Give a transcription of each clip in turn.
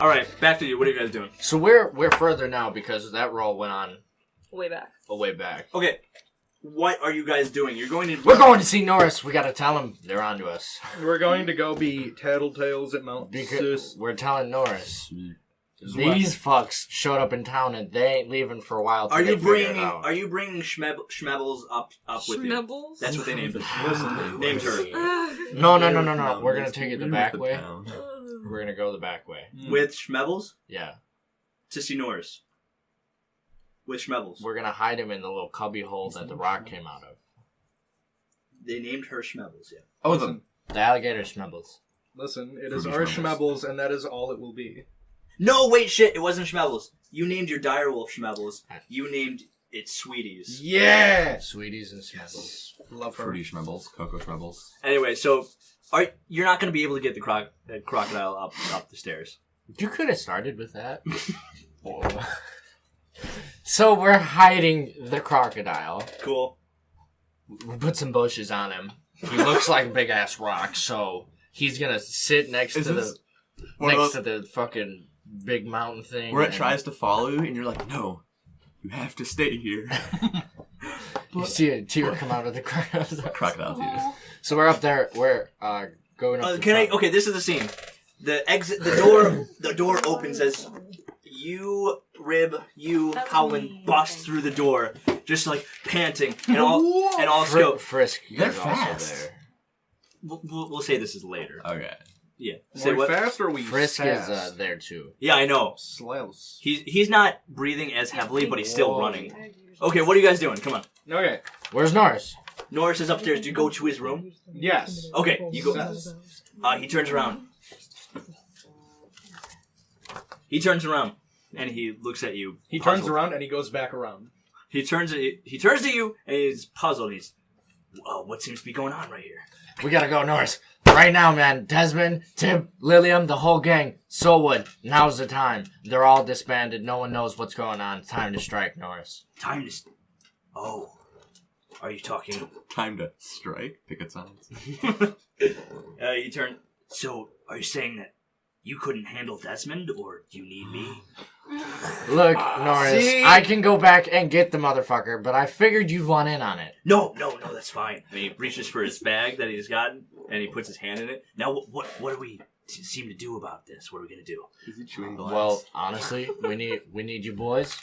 All right, back to you. What are you guys doing? So we're further now because that roll went on Way back. a way back. Okay, what are you guys doing? You're going to... We're going to see Norris. We gotta tell him they're onto us. We're going to go be tattletales at Mount Sus. We're telling Norris. These fucks showed up in town and they ain't leaving for a while. Are you bringing Schmebbles up with you? Schmebbles? That's what they named her. Listen, Named her. No. We're gonna take it the back way. We're gonna go the back way. With Schmebbles? Yeah. To see Norris. With Schmebbles. We're gonna hide him in the little cubby hole that the rock came out of. They named her Schmebbles, yeah. Oh, the alligator Schmebbles. Listen, it is our Schmebbles, and that is all it will be. No, wait, shit, it wasn't Schmebbles. You named your direwolf Schmebbles. You named it Sweeties. Yeah! Sweeties and Schmebbles. Love her. Fruity Schmebbles, Cocoa Schmebbles. Anyway, so you're not going to be able to get the crocodile up the stairs. You could have started with that. So we're hiding the crocodile. Cool. We put some bushes on him. He looks like a big ass rock, so he's gonna sit next to the fucking big mountain thing. Where it tries to follow you, and you're like, no, you have to stay here. You see a tear come out of the Crocodile tears. So we're up there. We're going up. Okay, this is the scene. The exit. The door opens as Howland bust through the door, just like panting, and all scope. Frisk, they're also fast. there. We'll say this is later. Okay. Yeah. Say what? Fast or we Frisk fast? is there too. Yeah, I know. Slows. He's not breathing as heavily, but he's still running. Okay, what are you guys doing? Come on. Okay. Where's Norris? Norris is upstairs. Do you go to his room? Yes. Okay, you go. He turns around. He turns around and he looks at you. He turns around and he goes back around. He turns to you and he's puzzled. He's, what seems to be going on right here? We gotta go, Norris. Right now, man. Desmond, Tim, Lilium, the whole gang. Soulwood. Now's the time. They're all disbanded. No one knows what's going on. Time to strike, Norris. Time to... Oh. Are you talking... Time to strike? Pick a sounds. You turn... So, are you saying that you couldn't handle Desmond, or do you need me? Look, Norris, I can go back and get the motherfucker, but I figured you'd want in on it. No, that's fine. And he reaches for his bag that he's gotten, and he puts his hand in it. Now, what do we seem to do about this? What are we going to do? Is he chewing glass? Well, honestly, we need you boys.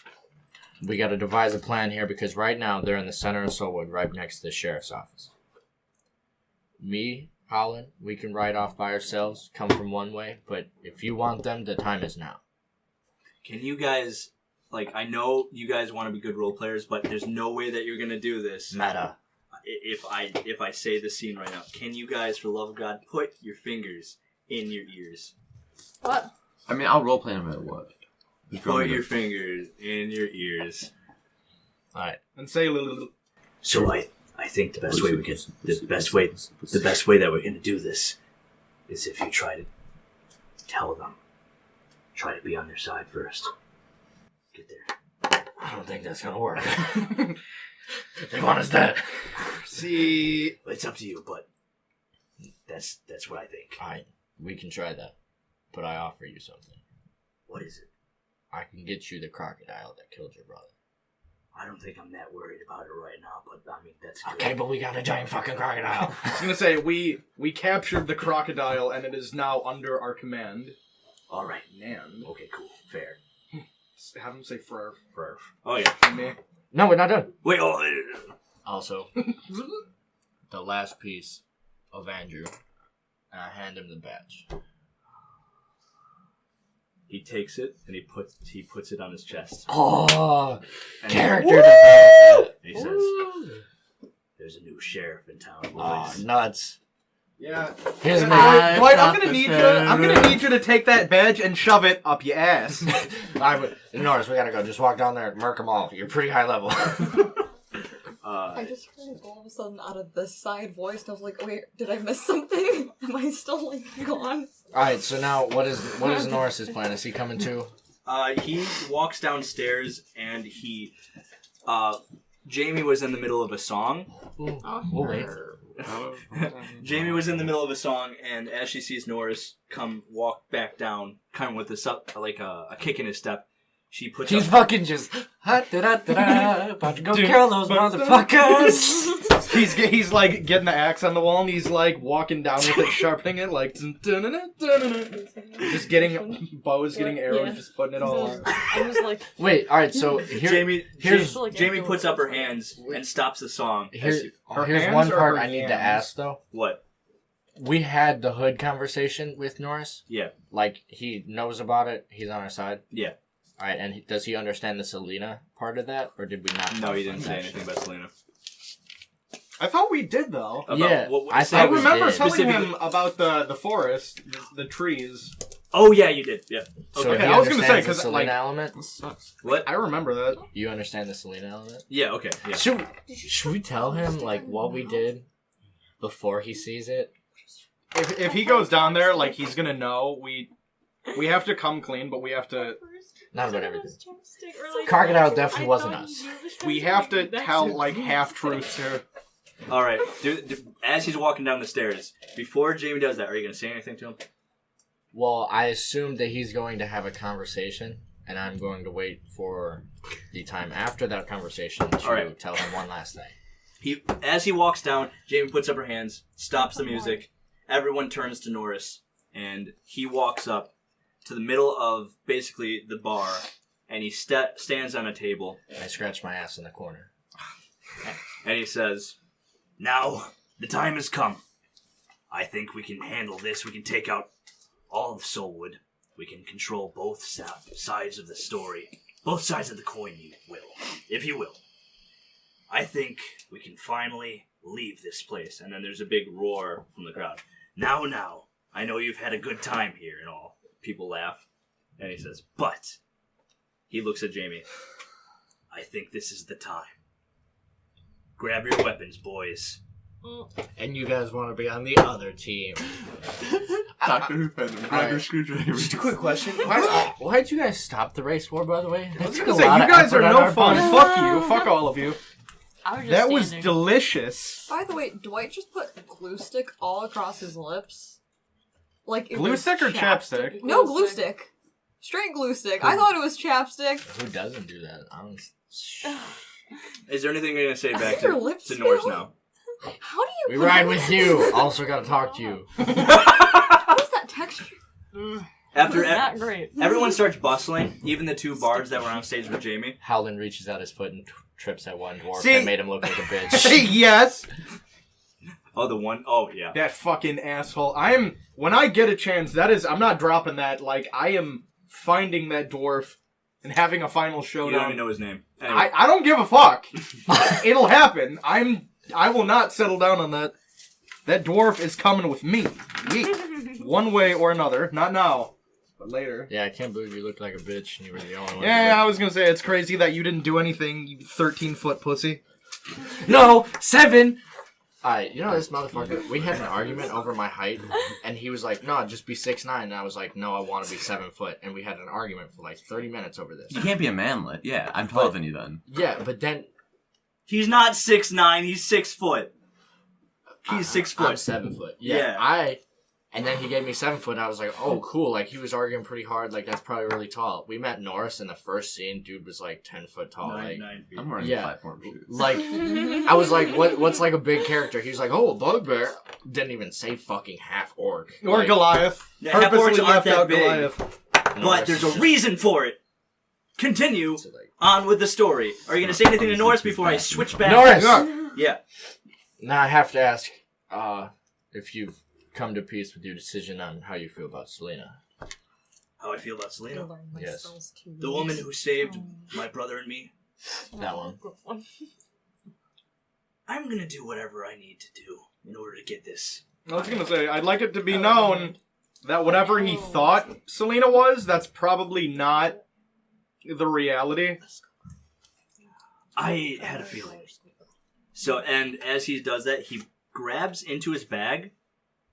We got to devise a plan here, because right now they're in the center of Soulwood, right next to the sheriff's office. Me, Howland, we can ride off by ourselves, come from one way, but if you want them, the time is now. Can you guys, I know you guys want to be good role players, but there's no way that you're going to do this. Meta. If I say the scene right now, can you guys, for the love of God, put your fingers in your ears? What? I mean, I'll roleplay no matter what. Put your fingers in your ears. Alright. And say a little... So I think the best way that we're going to do this is if you try to tell them. Try to be on their side first. Get there. I don't think that's gonna work. They want us dead. See... It's up to you, but that's what I think. Alright, we can try that. But I offer you something. What is it? I can get you the crocodile that killed your brother. I don't think I'm that worried about it right now, but I mean, that's good. Okay, but we got a giant fucking crocodile. I was gonna say, we captured the crocodile and it is now under our command. All right. Man. Okay, cool. Fair. Have him say frurf. Oh, yeah. Me. No, we're not done. Wait, Also, the last piece of Andrew, and I hand him the badge. He takes it and he puts it on his chest. Oh, and character development. He says, "There's a new sheriff in town, boys." Oh, nuts. Yeah. Here's me. Dwight, I'm gonna need you to take that badge and shove it up your ass. Norris, we gotta go. Just walk down there and murk them all. You're pretty high level. I just heard all of a sudden out of the side voice, and I was like, wait, did I miss something? Am I still, gone? Alright, so now, what is Norris's plan? Is he coming too? He walks downstairs and he Jamie was in the middle of a song. Wait. Jamie was in the middle of a song, and as she sees Norris come walk back down, kind of with a kick in his step, she puts He's up... fucking just about to go kill those motherfuckers. He's like getting the axe on the wall, and he's like walking down with it, sharpening it, like just getting bows, getting arrows, just putting it all on. I was like, Wait, all right. So Jamie puts up her hands and stops the song. Here's hands one or part her I need to hands? ask though. What? We had the hood conversation with Norris. Yeah. Like he knows about it. He's on our side. Yeah. All right, and does he understand the Selena part of that, or did we not? No, he didn't say anything about Selena. I thought we did though. Yeah, I thought we remember did. telling him about the forest, the trees. Oh yeah, you did. Yeah. So Okay, he I was gonna say, understands the 'cause, Selena like- element. This sucks. What? I remember that. You understand the Selena element? Yeah. Okay. Yeah. Should we tell him like what we did before he sees it? If he goes down there, like he's gonna know. We have to come clean, but we have to. Not about everything. Crocodile definitely wasn't us. We have to tell like half truths here. All right. As he's walking down the stairs, before Jamie does that, are you gonna say anything to him? Well, I assume that he's going to have a conversation, and I'm going to wait for the time after that conversation to All right. tell him one last thing. As he walks down, Jamie puts up her hands, stops the music. Everyone turns to Norris, and he walks up to the middle of basically the bar, and he stands on a table, I scratch my ass in the corner. and he says, "Now the time has come. I think we can handle this. We can take out all of Soulwood. We can control both sides of the story, both sides of the coin, if you will. I think we can finally leave this place." And then there's a big roar from the crowd. Now, I know you've had a good time here and all. People laugh. And he says, but, he looks at Jamie, I think this is the time. Grab your weapons, boys. And you guys want to be on the other team. Dr. Who fed him. Grab your screwdriver. Just a quick question. Why'd you guys stop the race war, by the way? I was gonna say, you guys are no fun. Fuck you. Fuck all of you. That was delicious. by the way, Dwight just put glue stick all across his lips. Like it Glue was stick or chapstick? No, glue stick. Straight glue stick. I thought it was chapstick. Who doesn't do that? I don't... Is there anything you're going to say back Your lips to Norris feel- now? How do you? We ride with you. Also got to talk to you. What is that texture? After Not great. everyone starts bustling, even the two bards that were on stage with Jamie. Howland reaches out his foot and trips at one dwarf See- and made him look like a bitch. Yes. Oh, the one oh yeah. That fucking asshole. When I get a chance, I'm not dropping that. Like, I am finding that dwarf and having a final You showdown. don't even know his name. Anyway. I don't give a fuck. It'll happen. I will not settle down on that. That dwarf is coming with me. Yeet. One way or another. Not now, but later. Yeah, I can't believe you looked like a bitch and you were the only one. Yeah, I was gonna say, it's crazy that you didn't do anything, you 13-foot pussy. No, 7! Alright, you know this motherfucker? We had an argument over my height, and he was like, no, just be 6'9", and I was like, no, I want to be 7 foot, and we had an argument for like 30 minutes over this. You can't be a manlet. Yeah, I'm taller than you then. Yeah, but then... He's not 6'9", he's 6 foot. He's 6 foot. I'm 7 foot. Yeah. And then he gave me 7 foot, and I was like, oh, cool, like, he was arguing pretty hard, like, that's probably really tall. We met Norris in the first scene, dude was like 10 foot tall, like... 9 feet. I'm wearing platform shoes. Like, I was like, what's like a big character? He was like, oh, a bugbear. Didn't even say fucking half orc. Or Like, Goliath. Yeah, half Purposely orcs aren't left that out big. Goliath. But there's a reason for it. Continue So, like, on with the story. Are you going to say anything to Norris before I switch back? Norris! Yeah. Now I have to ask, if you've come to peace with your decision on how you feel about Selena. How I feel about Selena. Yes. The woman who saved my brother and me. That one. I'm going to do whatever I need to do in order to get this. I was gonna say, I'd like it to be known that whatever he thought Selena was, that's probably not the reality. I had a feeling. So, and as he does that, he grabs into his bag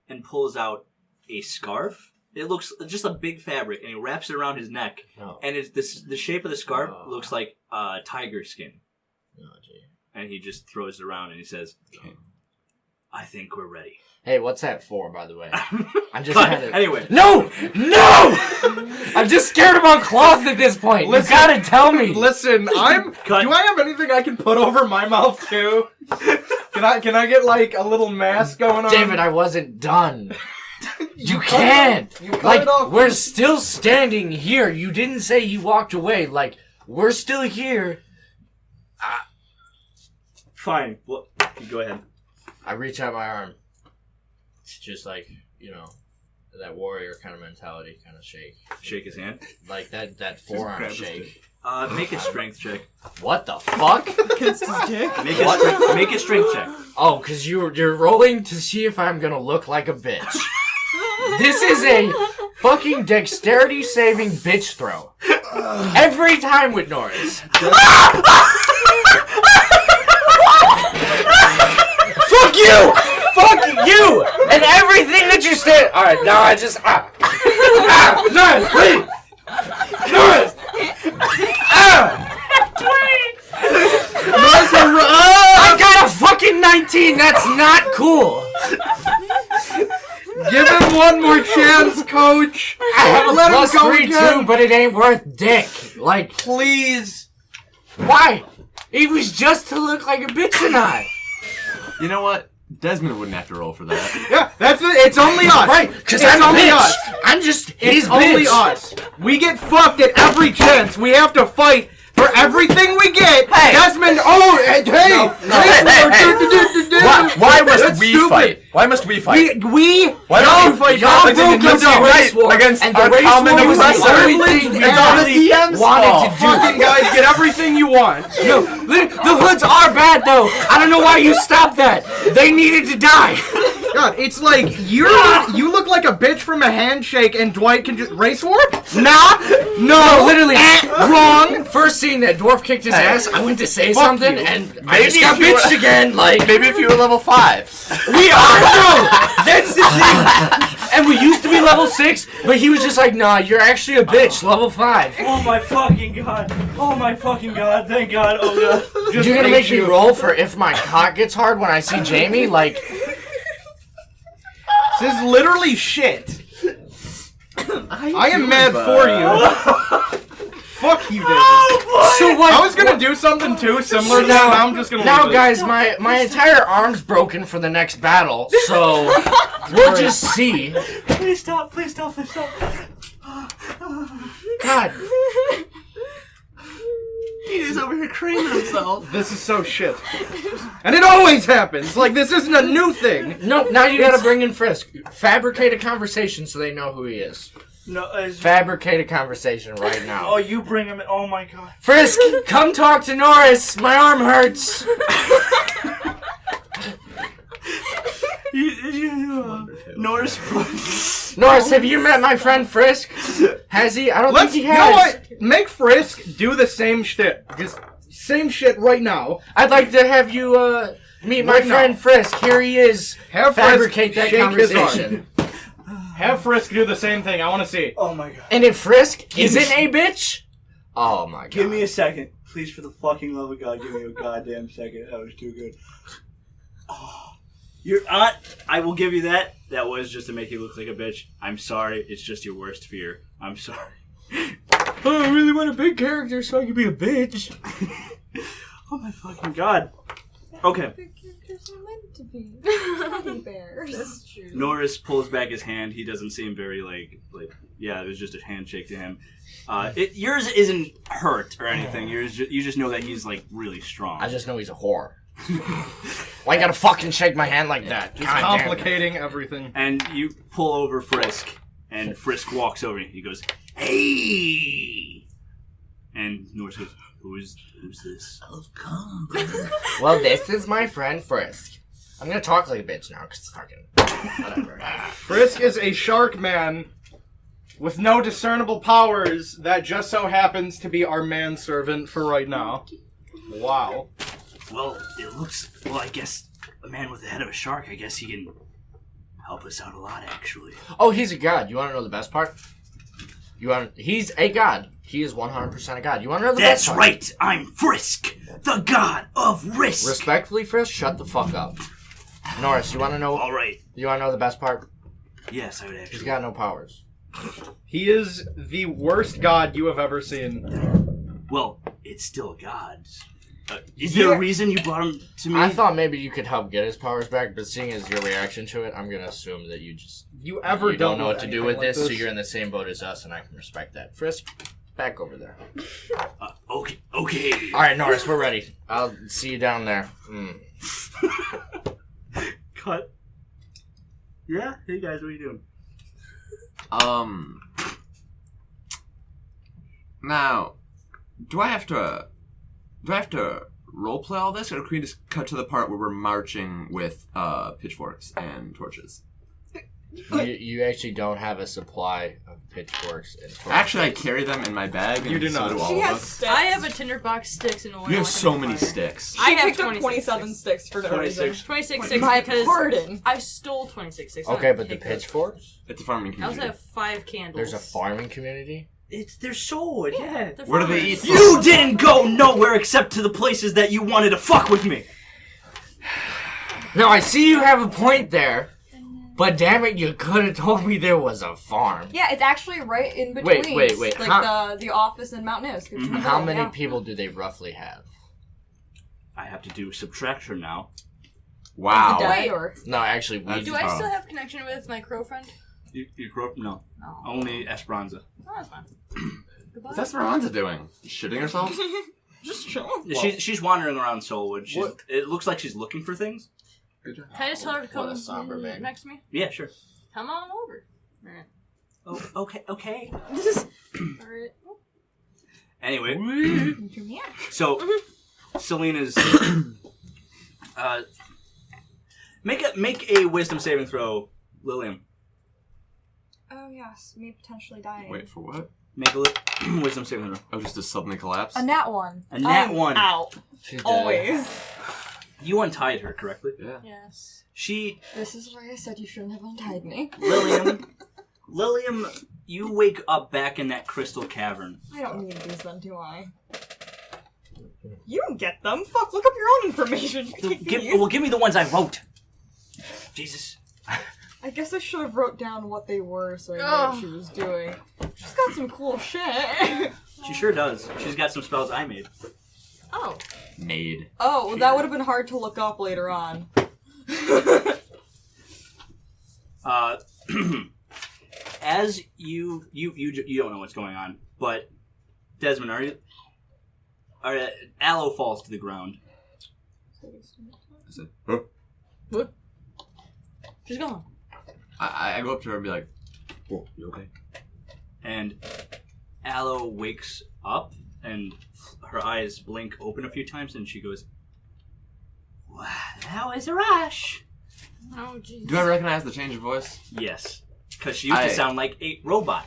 and pulls out a scarf. It looks just a big fabric, and he wraps it around his neck. No. And the shape of the scarf looks like tiger skin. Oh, gee. and he just throws it around and he says, I think we're ready. Hey, what's that for, by the way? I'm just But, kind of... anyway. No! I'm just scared about cloth at this point. Listen, you gotta tell me. Listen, Cut. Do I have anything I can put over my mouth too? Can I get like a little mask going on? David, I wasn't done. You cut can't. it off. You cut Like, it off. we're still standing here. You didn't say you walked away. Like, we're still here. Fine. Well, go ahead. I reach out my arm. It's just like, that warrior kind of mentality, kind of shake. Shake his hand. Like that forearm grab his shake. Make a strength check. What the fuck? Make a strength check. Oh, because you're rolling to see if I'm gonna look like a bitch. This is a fucking dexterity saving bitch throw. Every time with Norris. Fuck you! Fuck you! And everything that you said. Alright, now I just. Norris, please! Norris! I got a fucking 19! That's not cool! Give him one more chance, coach. I have a Let him plus go 3 again. too, but it ain't worth dick. Like, Please. why? It was just to look like a bitch tonight. You know what? Desmond wouldn't have to roll for that. Yeah, that's it. It's only us. Right, because It's I'm a only bitch. us. I'm just It's his only bitch. us. We get fucked at every chance. We have to fight for everything we get. Hey. Desmond, Why must That's we stupid. fight? Why must we fight? Why don't don't you you fight? Y'all Like, broke you up the don't. race war, against and the our race common war was oppressor. the only thing It's we all the DM's wanted fault. to do. Fucking guys, get everything you want. No, the hoods are bad though. I don't know why you stopped that. They needed to die. God, it's like you look like a bitch from a handshake, and Dwight can just race war. Nah, no, literally Wrong. First scene that dwarf kicked his ass, I went to say Fuck something, you. and I just got if you bitched were- again. Like, Maybe if you were level 5. we are, bro. That's the thing. And we used to be level 6, but he was just like, nah, you're actually a bitch, level 5. Oh my fucking god. Oh my fucking god. Thank god. Oh god. Just You're gonna hate make me you. roll for if my cock gets hard when I see Jamie? Like, This is literally shit. I am mad for you. Fuck you, David. so what? I was gonna do something too similar to now- that. I'm just gonna Now, leave it. guys, my entire arm's broken for the next battle, so we'll just see. Please stop. Please stop. Please stop. God, He's over here creaming himself. This is so shit. And it always happens. Like, this isn't a new thing. no, now you gotta bring in Frisk. Fabricate a conversation so they know who he is. No. Fabricate a conversation right now. Oh, you bring him in. Oh my god. Frisk, come talk to Norris. My arm hurts. Norris. Norris, have you met my friend Frisk? Has he? I don't Let's, think he you has. know what? Make Frisk do the same shit. Just same shit right now. I'd like to have you meet my Right now. friend Frisk. Here he is. Have Frisk Fabricate that shake his arm. conversation. Have Frisk do the same thing. I want to see. Oh my god. And if Frisk isn't a bitch, oh my god. Give me a second. Please, for the fucking love of God, give me a goddamn second. That was too good. Oh, you're not. I will give you that. That was just to make you look like a bitch. I'm sorry. It's just your worst fear. I'm sorry. Oh, I really want a big character so I can be a bitch. Oh my fucking god. Okay. The characters are meant to be teddy bears. That's true. Norris pulls back his hand. He doesn't seem very like. Yeah, it was just a handshake to him. Yours isn't hurt or anything. You just know that he's like really strong. I just know he's a whore. Why you gotta fucking shake my hand like that? Just God damn it. complicating everything. And you pull over Frisk, and Frisk walks over. He goes, "Hey!" And Norris goes, "Who's this?" Well, this is my friend Frisk. I'm gonna talk like a bitch now, because fucking whatever. Frisk is a shark man with no discernible powers that just so happens to be our manservant for right now. Wow. Well, it looks. Well, I guess a man with the head of a shark. I guess he can help us out a lot, actually. Oh, he's a god. You wanna know the best part? He's a god. He is 100% a god. You want to know the That's best part? right. I'm Frisk, the god of risk. Respectfully, Frisk, shut the fuck up. Norris, you want to know? All right. You want to know the best part? Yes, I would He's actually. got no powers. He is the worst god you have ever seen. Well, it's still a god. Is there a reason you brought him to me? I thought maybe you could help get his powers back, but seeing as your reaction to it, I'm gonna assume that you don't know what to do with this, so you're in the same boat as us, and I can respect that. Frisk, back over there. Okay. All right, Norris, we're ready. I'll see you down there. Cut. Yeah. Hey guys, what are you doing? Now, do I have to roleplay all this, or can we just cut to the part where we're marching with pitchforks and torches? You actually don't have a supply of pitchforks and torches. Actually, I carry them in my bag. You do and so not. do all She of has us. sticks. I have a tinderbox, sticks, and oil. You have I so can many fire. sticks. I I have picked up 27 sticks for no reason. 26 sticks My because pardon. I stole 26 sticks. Okay, but the pitchforks? It's a farming I also community. have 5 candles. There's a farming community? They're Soulwood. Yeah. They're Where do they farmers. eat? You didn't go nowhere except to the places that you wanted to fuck with me. No, I see you have a point there, but damn it, you could have told me there was a farm. Yeah, it's actually right in between. Wait. Like the office and Mount Nose. How many people do they roughly have? I have to do subtraction now. Wow. Wait, or No, actually, we Do I still have connection with my crow friend? You grew up? No. No. Only Esperanza. Oh, that's fine. Goodbye. What's Esperanza doing? Shitting herself? just chill. She's wandering around Soulwood. What? It looks like she's looking for things. Good job. Can I just tell her to What a come somber man. next to me? Yeah, sure. Come on over. Alright. Oh, okay. Alright. Anyway, so Selena's make a wisdom saving throw, Lilium. Oh yes, me potentially dying. Wait, for what? Make a wisdom saving throw. Oh, just to suddenly collapse? A nat one. A nat one. Out. She's dead. Always. You untied her correctly. Yeah. Yes. She, This is why I said you shouldn't have untied me. Lilium, you wake up back in that crystal cavern. I don't need these then, do I? You don't get them. Fuck, look up your own information. Give me the ones I wrote. Jesus. I guess I should have wrote down what they were so I knew what she was doing. She's got some cool shit. She sure does. She's got some spells I made. Oh. Made. Oh, well, that would have been hard to look up later on. As you don't know what's going on, but Desmond, Aloe falls to the ground. I said, huh? What? She's gone. I go up to her and be like, oh, you okay? And Aloe wakes up, and her eyes blink open a few times, and she goes, "Wow, that was a rush." Oh, jeez. Do I recognize the change of voice? Yes, because she used to sound like a robot.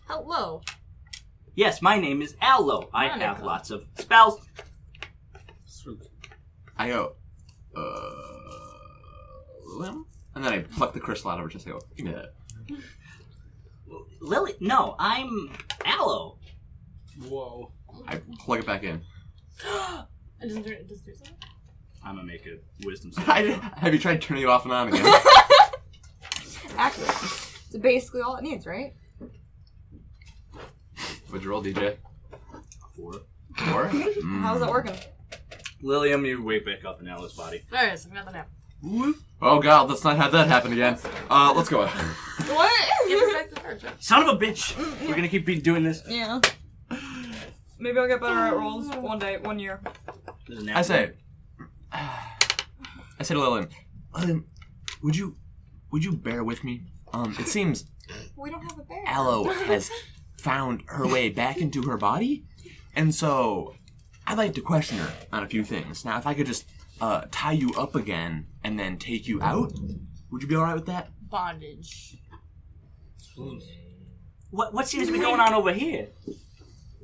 Hello. Yes, my name is Aloe. I have Monica. lots of spells. I go, Lim? And then I pluck the crystal out of her chest. I go, give me that. Lily, no, I'm Aloe. Whoa. I plug it back in. It doesn't do something? I'm gonna make a wisdom saving throw. Have you tried turning it off and on again? Actually, it's basically all it needs, right? What'd you roll, DJ? 4. 4? How's that working? Lilium, you wake back up in Aloe's body. Alright, so I got the nap. Oh god, let's not have that happen again. Let's go. What? Give her back the cards, right? Son of a bitch! We're gonna keep doing this. Yeah. Maybe I'll get better at rolls one year. This is an I say to Lilium, would you bear with me? It seems We don't have a bear. Aloe has found her way back into her body, and so I'd like to question her on a few things. Now, if I could just tie you up again and then take you out, would you be alright with that? Bondage. What seems to be going on over here?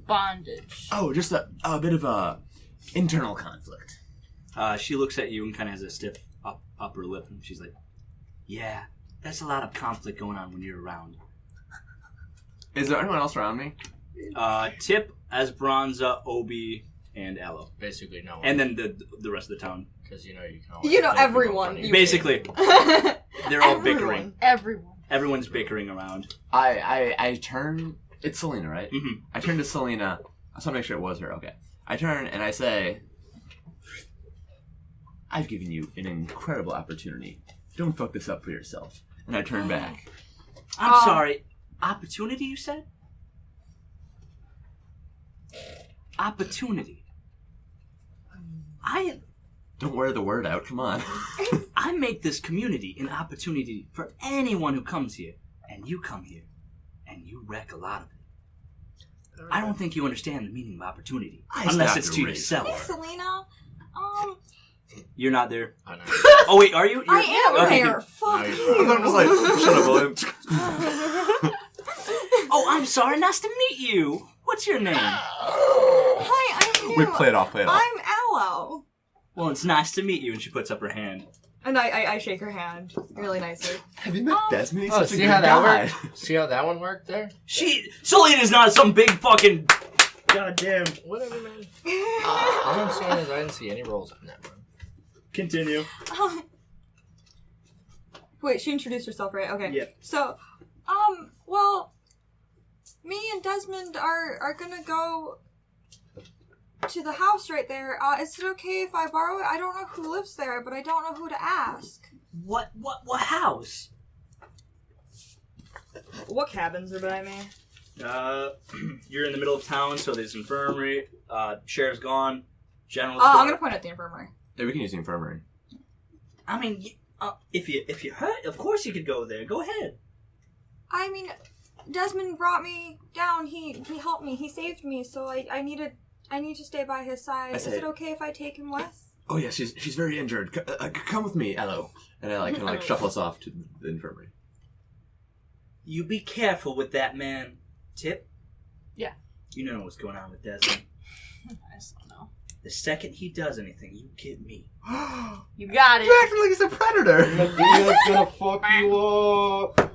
Bondage. Oh, just a bit of a internal conflict. She looks at you and kind of has a stiff upper lip, and she's like, "Yeah, that's a lot of conflict going on when you're around." Is there anyone else around me? Tip, Esperanza, Obi, and Aloe. Basically, no one. And then the rest of the town. Because you know you can always. You know make people everyone. funny. Basically, they're all bickering. Everyone. Everyone's bickering around. I turn. It's Selena, right? Mm-hmm. I turn to Selena. I just want to make sure it was her. Okay. I turn and I say, I've given you an incredible opportunity. Don't fuck this up for yourself. And I turn back. I'm sorry. Opportunity, you said? Opportunity. Don't wear the word out. Come on. I make this community an opportunity for anyone who comes here. And you come here. And you wreck a lot of it. I don't think you understand the meaning of opportunity. Unless it's to Hey, Hey, yourself. Selena. You're not there? I know. Oh, wait, are you? I am okay, there. Fuck you're you. I'm just like, shut up, William. Oh, I'm sorry. Nice to meet you. What's your name? Hi, I'm We new. play it off. I'm Aloe. Well, it's nice to meet you. And she puts up her hand. And I shake her hand really nicely. Have you met Desmond? He's Oh, such a see good how that guy. worked? See how that one worked there? Selena's not some big fucking... Goddamn. Whatever, man. All I'm saying is I didn't see any rolls in that one. Continue. Wait, she introduced herself, right? Okay. Yeah. So, well, me and Desmond are gonna go to the house right there. Is it okay if I borrow it? I don't know who lives there, but I don't know who to ask. What house? What cabins are by me? You're in the middle of town, so there's infirmary. Sheriff's gone. General I'm store. gonna point at the infirmary. Yeah, we can use the infirmary. I mean, if you hurt, of course you could go there. Go ahead. I mean, Desmond brought me down. He helped me. He saved me. So I need to stay by his side. Is it okay if I take him with? Oh yeah, she's very injured. Come with me, Aloe. And I kind of shuffle us off to the infirmary. You be careful with that man, Tip. Yeah. You know what's going on with Desmond. I just don't know. The second he does anything, you get me. You got it. You acting like he's a predator. Media's gonna fuck you up.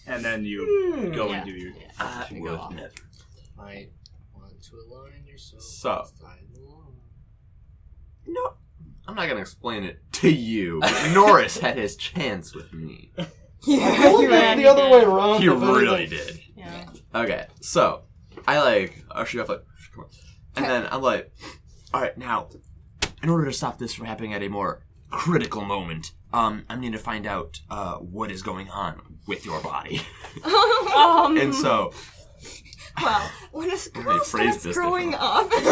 And then you go Yeah. and do your... I Should would go off. never. Might want to align yourself. So. outside the law. No, I'm not gonna explain it to you. But Norris had his chance with me. Yeah, Well, it's the other way around. He if really anything. did. Yeah. Okay, so I usher you off like, come on, and then I'm like, all right, now, in order to stop this from happening at a more critical moment, I need to find out what is going on with your body, and so. Well, when a Let me girl phrase starts this growing up, And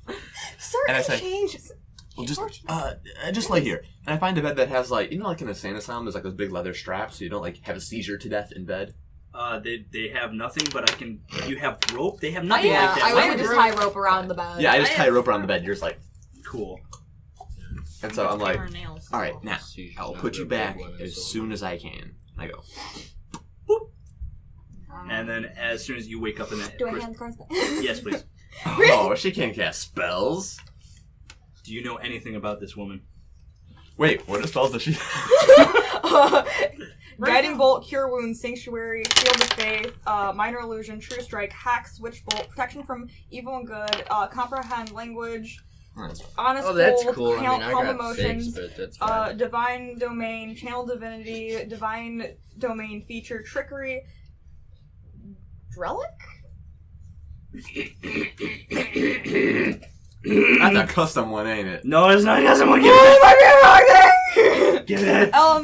I certain say- changes. Well, just lay here. And I find a bed that has, like, you know, like in a insane asylum, there's like those big leather straps so you don't, like, have a seizure to death in bed. They have nothing, but you have rope? They have nothing Yeah, like that. I right? would just tie rope around the bed. Yeah, I just I tie a have- rope around the bed. You're just like, Cool. and so I'm like, Fingernails. all right, now, Seizure's I'll not put a you big back one, as so- soon as I can. I go, And then as soon as you wake up in that... Do I hand the cards back? Yes, please. oh, she can't cast spells. Do you know anything about this woman? Wait, what spells does she? Guiding Bolt, Cure Wounds, Sanctuary, Shield of Faith, Minor Illusion, True Strike, Hack, Switch Bolt, Protection from Evil and Good, Comprehend Language, Honest Oh, that's Hold, cool. I mean, I Calm got 6, Emotions, but that's fine. Divine Domain, Channel Divinity, Divine Domain Feature, Trickery, Drelic? That's a custom one, ain't it? No, it's not. Yes, someone give it.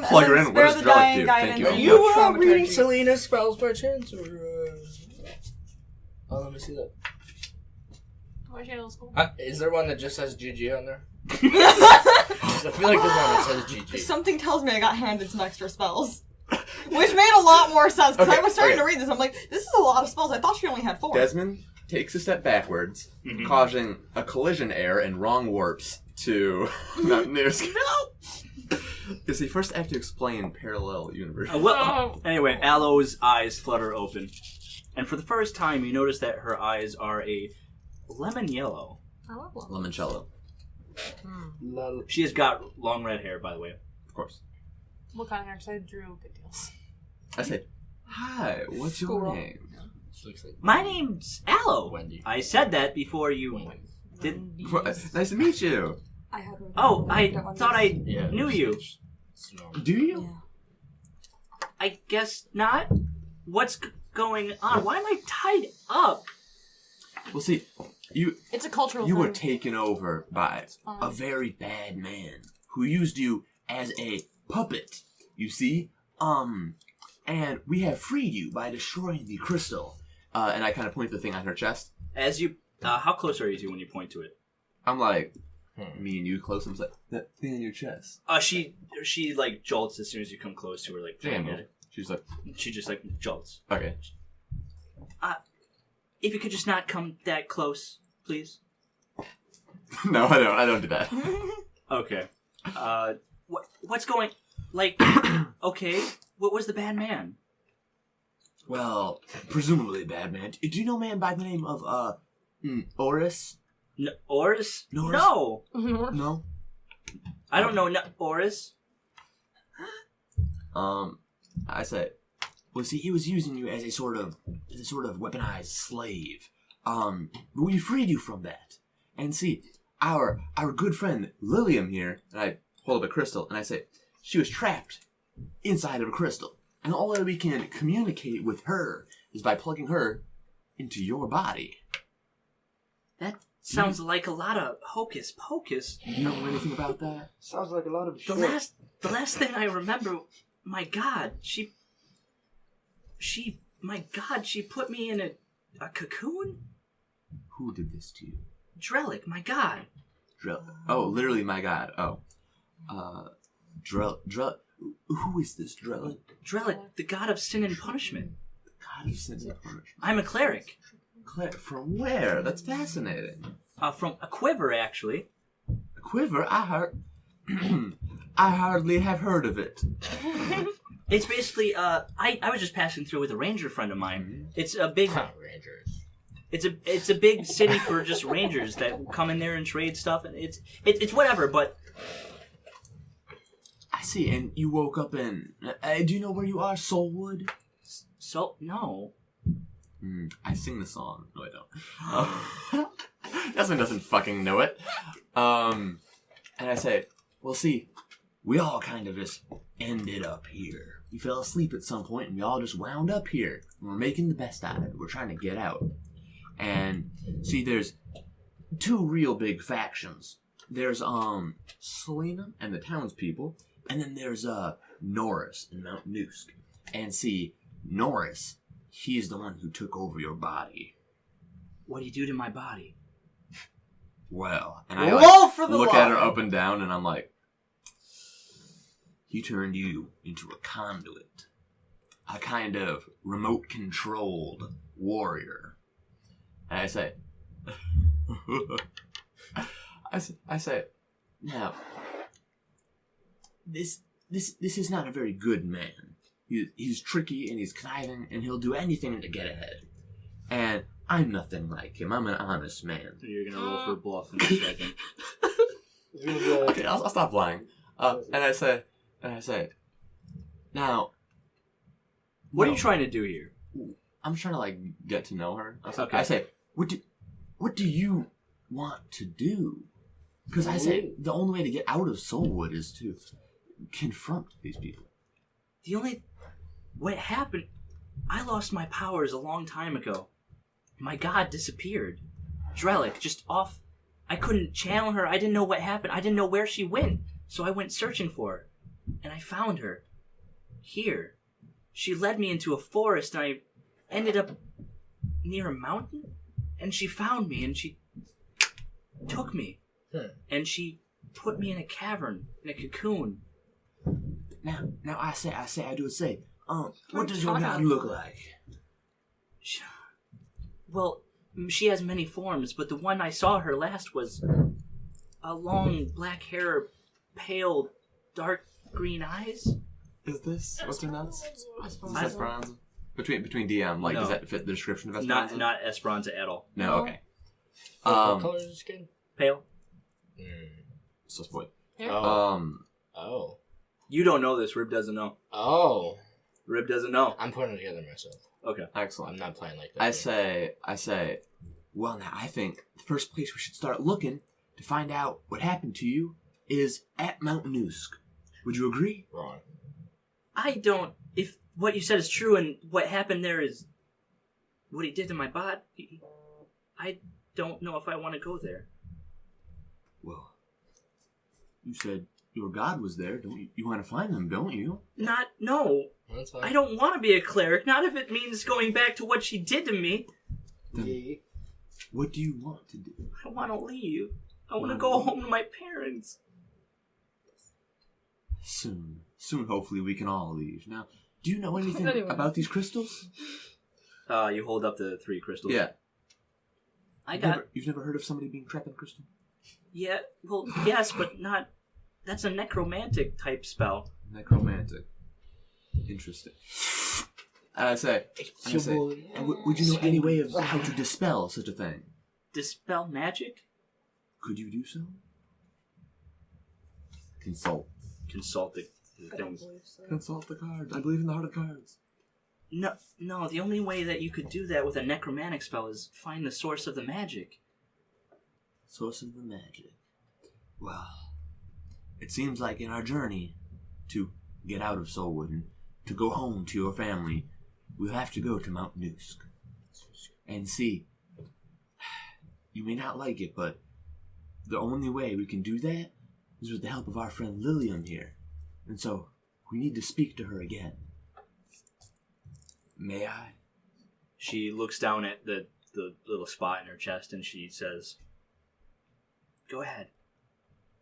Plug her in. What Spare does the Drelic Dying do? Guidance. Thank you. You are reading Traumaturgy. Selena's spells by chance, or oh, let me see that. What channel is cool? Is there one that just says GG on there? 'Cause I feel like there's one that says GG. Something tells me I got handed some extra spells. Which made a lot more sense, because Okay, I was starting okay. to read this, I'm like, this is a lot of spells, I thought she only had 4. Desmond takes a step backwards, causing a collision error and wrong warps to Mountaineers. You see, first I have to explain parallel universe. Anyway, Aloe's eyes flutter open. And for the first time, you notice that her eyes are a lemon yellow. I love one. Limoncello, She has got long red hair, by the way. of course. What kind of hair? Because I drew pigtails. I say, Hi, what's your Squirrel. name? My name's Aloe. Wendy. I said that before you did. Nice to meet you. I had one. Oh, I That one thought was- I Yeah. knew you. Do you? Yeah. I guess not. What's going on? Why am I tied up? Well, see, you It's a cultural you thing. were taken over by fine. a very bad man who used you as a puppet. You see, and we have freed you by destroying the crystal. And I kind of point the thing on her chest. As you, how close are you to when you point to it? I'm like, me and you close. I'm like, that thing on your chest. She like jolts as soon as you come close to her, like Damn. pointing at it. She's like, She just like jolts. okay. If you could just not come that close, please. No, I don't. I don't do that. Okay. What's going? Like, okay. What was the bad man? Well, presumably bad man. Do you know a man by the name of Oris? Oris? Norris? No, No. I don't know Oris. I said, well, see, he was using you as a sort of weaponized slave. But we freed you from that. And see, our good friend Lilium here, and I hold up a crystal, and I say, she was trapped inside of a crystal. And the only way we can communicate with her is by plugging her into your body. That sounds like a lot of hocus pocus. You don't know anything about that? Sounds like a lot of The last thing I remember, my God, she put me in a cocoon? Who did this to you? Drellic, my God. Oh, literally, my God. Oh. Who is this, Drell? Drellic, the god of sin and punishment. God of sin and punishment. I'm a cleric. From where? That's fascinating. From a quiver, actually. A quiver? I hardly have heard of it. It's basically, I was just passing through with a ranger friend of mine. It's a big, Rangers. it's a big city for just rangers that come in there and trade stuff, and it's whatever. But I see, and you woke up in... do you know where you are, Soulwood? so no, I sing the song. No, I don't. Desmond doesn't fucking know it. And I say, well, see, we all kind of just ended up here. We fell asleep at some point, and we all just wound up here. And we're making the best out of it. We're trying to get out. And, see, there's two real big factions. There's, Selena and the townspeople, and then there's, Norris and Mount Noosk. And, see, Norris, he's the one who took over your body. what do you do to my body? Well, and I Roll for the look at her line. up and down, and I'm like, he turned you into a conduit, a kind of remote-controlled warrior. And I say, I say, now, this is not a very good man. He's tricky and he's conniving, and he'll do anything to get ahead. And I'm nothing like him. I'm an honest man. You're gonna roll for bluff in a second. Okay, I'll stop lying. And I say, now, What are no, you trying to do here? I'm trying to like get to know her. Okay. I say, what do you want to do? Because I say the only way to get out of Soulwood is to confront these people. What happened? I lost my powers a long time ago. My god disappeared. Drellic, just off. I couldn't channel her. I didn't know what happened. I didn't know where she went. So I went searching for her. And I found her. Here. She led me into a forest, and I ended up near a mountain. And she found me, and she took me. And she put me in a cavern, in a cocoon. Now I do say, what are does you your talking god about? look like? Well, she has many forms, but the one I saw her last was a long black hair, pale, dark green eyes. Is this what's her nuts? Is I- Esperanza? Between DM, like, No. does that fit the description of Esperanza? Not Esperanza at all. No, okay. What color is the skin? Pale. So spoiled. Oh. Um, Oh. You don't know this. Rib doesn't know. Oh. Rib doesn't know. I'm putting it together myself. Okay. Excellent. I'm not playing like that. I say, well, now I think the first place we should start looking to find out what happened to you is at Mount Noosk. Would you agree? Wrong. I don't... If what you said is true and what happened there is what he did to my body, I don't know if I want to go there. Well, you said your god was there. Don't you? You want to find them, don't you? No. That's fine. I don't want to be a cleric. Not if it means going back to what she did to me. Then what do you want to do? I want to leave. I want to go home to my parents. Soon, hopefully we can all leave. Now, do you know anything Anyway. about these crystals? You hold up the 3 crystals. Yeah. You've never heard of somebody being trapped in a crystal? Yeah, well, yes, but not... That's a necromantic type spell. Necromantic. Interesting. And I say, would you know any way of how to dispel such a thing? Dispel magic? Could you do so? Consult Consult the I don't things. believe so. Consult the cards. I believe in the heart of cards. No, the only way that you could do that with a necromantic spell is find the source of the magic. Source of the magic. Well, it seems like in our journey to get out of Soulwood and to go home to your family, we'll have to go to Mount Noosk. And see, you may not like it, but the only way we can do that is with the help of our friend Lilium here. And so, we need to speak to her again. May I? She looks down at the little spot in her chest and she says, "Go ahead."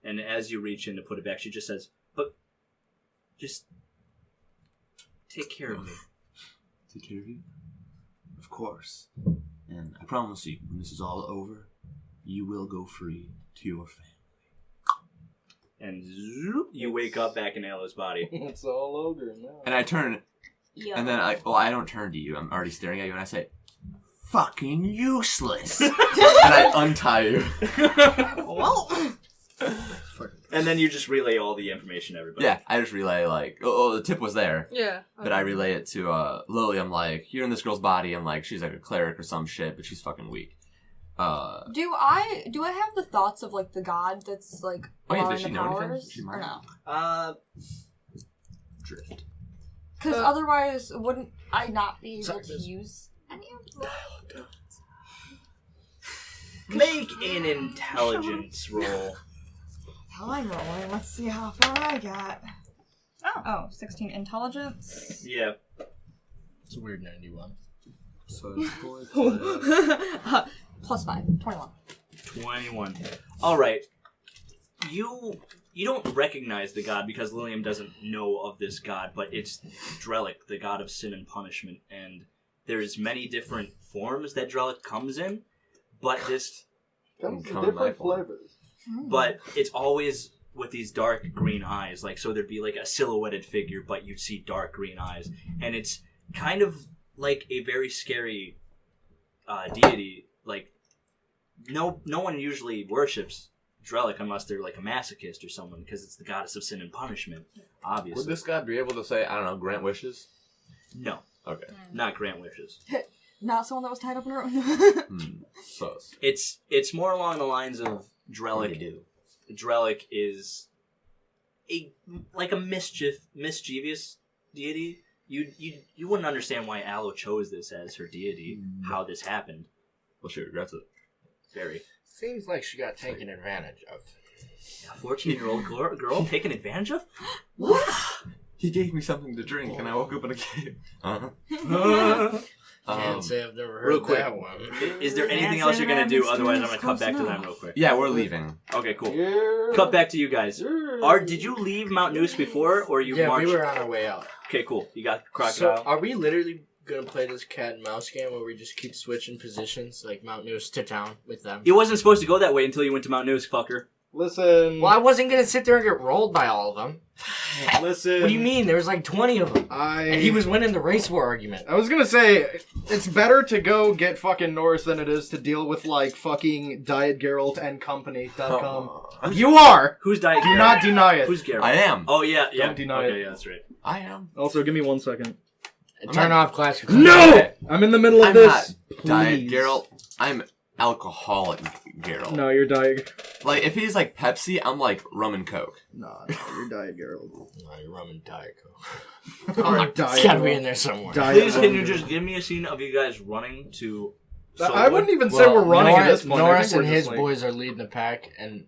And as you reach in to put it back, she just says, "But just take care of me." Take care of you? Of course. And I promise you, when this is all over, you will go free to your family. And zoop, you wake up back in Ayla's body. It's all over now. And I turn, Yeah. and then I don't turn to you. I'm already staring at you, and I say, "Fucking useless." And I untie you. Well. And then you just relay all the information to everybody. Yeah, I just relay, the tip was there. Yeah. But I relay it to Lily. I'm like, you're in this girl's body. I'm like, she's like a cleric or some shit, but she's fucking weak. Do I have the thoughts of like the god that's like Oh, yeah, allowing does she the know anything? powers, She or might. no? Drift. Because otherwise, wouldn't I not be able Sorry, to miss. use any of them? Make an intelligence roll. Hell, I'm rolling. Let's see how far I got. Oh, 16 intelligence. Yeah. It's a weird 91. So Plus 5, 21. 21. Alright. You don't recognize the god because Lilium doesn't know of this god, but it's Drellic, the god of sin and punishment, and there's many different forms that Drellic comes in, but this Comes in Come different my fault. flavors. but it's always with these dark green eyes, like, so there'd be like a silhouetted figure, but you'd see dark green eyes, and it's kind of like a very scary deity. Like, no one usually worships Drellic unless they're like a masochist or someone, because it's the goddess of sin and punishment, obviously. Would this god be able to say, I don't know, grant wishes? No, Okay. not grant wishes. Not someone that was tied up in a room. Sus. It's more along the lines of Drellic. Drellic is a mischievous deity. You wouldn't understand why Aloe chose this as her deity, how this happened. Well, she regrets it. Very. Seems like she got taken advantage of. A 14-year-old girl taken advantage of? he gave me something to drink, and I woke up in a cave. Can't say I've never real heard quick. that one. Is there anything else you're going to do? Otherwise, I'm going to cut back to them real quick. Yeah, we're leaving. Okay, cool. Yeah. Cut back to you guys. Did you leave Mount Noose before, or you Yeah, marched? we were on our way out. Okay, cool. You got So, crocodile. are we literally gonna play this cat and mouse game where we just keep switching positions, like Mount Noose to town with them? It wasn't supposed to go that way until you went to Mount Noose, fucker. Listen. Well, I wasn't gonna sit there and get rolled by all of them. Listen. What do you mean? There was like 20 of them, and he was winning the race war argument. I was gonna say, it's better to go get fucking Norse than it is to deal with, like, fucking DietGeraltandCompany.com. You are! Who's Diet Do not deny it. Who's Garrett? I am. Oh, yeah. Don't deny okay, it. yeah, that's right. I am. Also, give me 1 second. Turn off Clash of No! I'm in the middle of I'm this. not Diet Please. Geralt. I'm alcoholic Geralt. No, you're Diet. Like, if he's like Pepsi, I'm like rum and Coke. No, you're Diet Geralt. No, you're rum and Diet Coke. Diet It's gotta be in there somewhere. Please, can you just give me a scene of you guys running to Soulwood? I wouldn't even say we're running at this point. I Norris think and we're his just, boys are leading the pack, and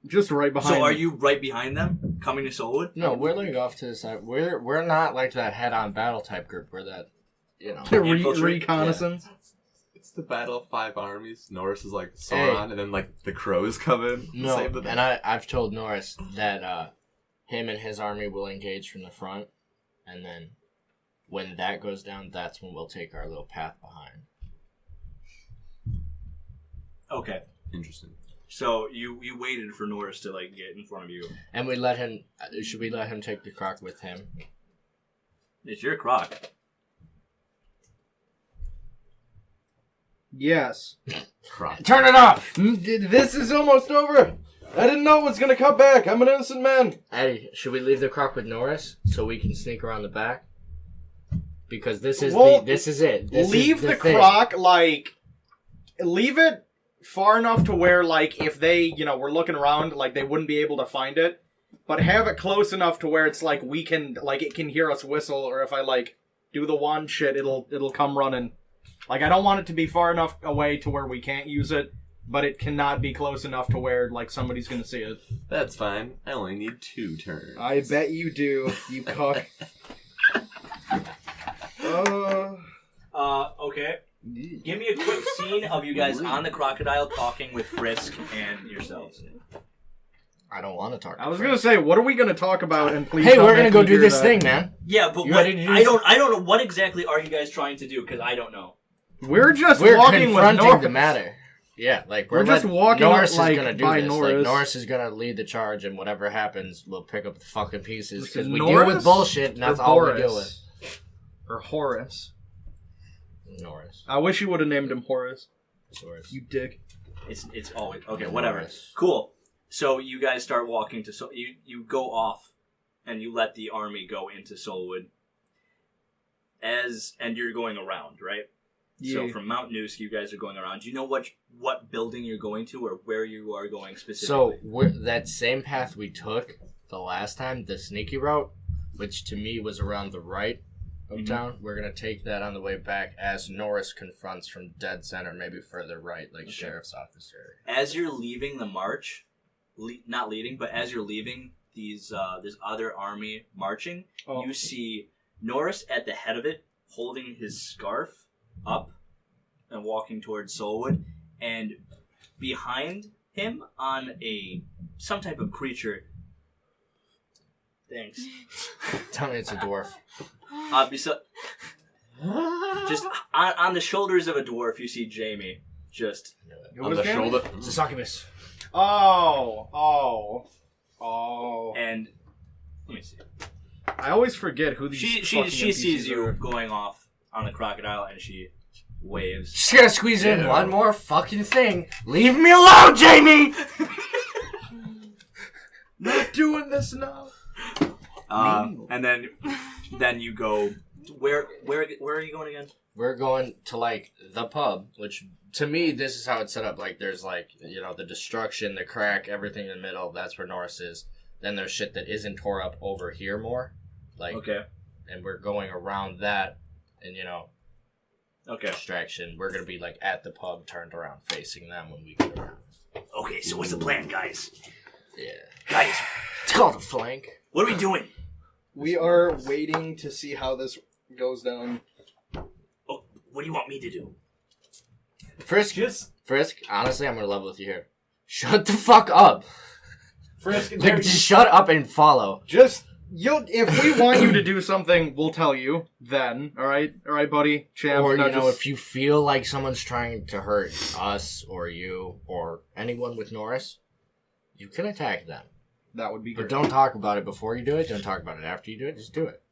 just right behind. So are them. you right behind them, coming to Soulwood? no, we're like off to the side. We're not like that head-on battle type group. We're that, Infiltrate? Reconnaissance? It's the Battle of Five Armies. Norris is like Sauron, and then like the crows come in. No, save the day. and I've told Norris that him and his army will engage from the front, and then when that goes down, that's when we'll take our little path behind. Okay. Interesting. So you waited for Norris to like get in front of you. And we let him. Should we let him take the croc with him? It's your croc. Yes. Croc. Turn it off. This is almost over. I didn't know it was gonna come back. I'm an innocent man. Hey, should we leave the croc with Norris so we can sneak around the back? Because this is Well, this is it. This leave is the thing. croc leave it far enough to where if they we're looking around they wouldn't be able to find it, but have it close enough to where it's we can it can hear us whistle, or if I do the wand shit, it'll come running. I don't want it to be far enough away to where we can't use it, but it cannot be close enough to where somebody's gonna see it. That's fine. I only need 2 turns. I bet you do, you cuck. Okay. Give me a quick scene of you guys on the crocodile talking with Frisk and yourselves. I don't want to talk. I was gonna say, what are we gonna talk about? And please, Hey, don't we're gonna make go me do hear this that. thing, man. Yeah, but You what, ready to do I this? don't know what exactly are you guys trying to do, because I don't know. We're just We're walking with confronting Norris. the matter. Yeah, We're just walking up, Norris is gonna do by this. Norris. Norris is gonna lead the charge, and whatever happens, we'll pick up the fucking pieces because we deal Norris with bullshit, and that's or all we Boris? deal with. Or Horace. Norris. I wish you would have named him Horace. Norris. You dick. It's always okay. Whatever. Norris. Cool. So you guys start walking to you go off, and you let the army go into Soulwood. And you're going around, right? Yeah. So from Mount Noosk, you guys are going around. Do you know what building you're going to, or where you are going specifically? So that same path we took the last time, the sneaky route, which to me was around the right of town, we're gonna take that on the way back as Norris confronts from dead center, maybe further right, sheriff's office area. As you're leaving the march, not leading, but as you're leaving this other army marching, you see Norris at the head of it, holding his scarf up and walking towards Soulwood, and behind him on some type of creature. Thanks. Tell me it's a dwarf. Just on the shoulders of a dwarf, you see Jamie. Just On the shoulder. It's a succubus. Oh. and let me see. I always forget who these She sees NPCs you are. going off on the crocodile, and she waves. Just gotta squeeze in one more fucking thing. Leave me alone, Jamie! Not doing this now. And then you go. Where are you going again? We're going to the pub, which to me this is how it's set up. There's the destruction, the crack, everything in the middle. That's where Norris is. Then there's shit that isn't tore up over here more. Okay. And we're going around that, and Okay. distraction. We're gonna be at the pub, turned around, facing them when we get around. Okay. So what's the plan, guys? Yeah, Guys, it's called a flank. what are we doing? We are waiting to see how this goes down. Oh, what do you want me to do? Frisk, honestly, I'm gonna level with you here. Shut the fuck up. Frisk, Just shut up and follow. if we want you to do something, we'll tell you then. All right, buddy, champ. Or, not if you feel like someone's trying to hurt us or you or anyone with Norris, you can attack them. that would be But great. don't talk about it before you do it. Don't talk about it after you do it. Just do it.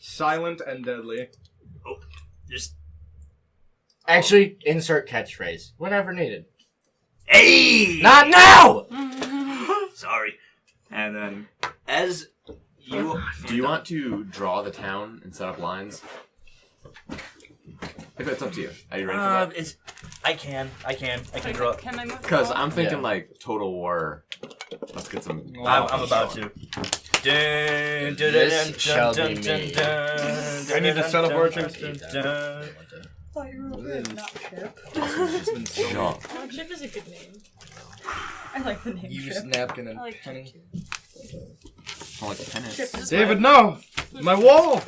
Silent and deadly. Just Actually, insert catchphrase whenever needed. hey! Not now! Sorry. And then, as You Do you want to draw the town and set up lines? If it's up to you. Are you ready for that? I can draw. Can I move? Because I'm thinking Yeah. like Total War. Let's get some. I'm about to. This shall be me. I need to set up archers. thought you were okay, not Chip. Sure. Oh, Chip is a good name. I like the name Use Chip. napkin and I like penny. Chip too. I like the tennis. Chip is David, no! My wall!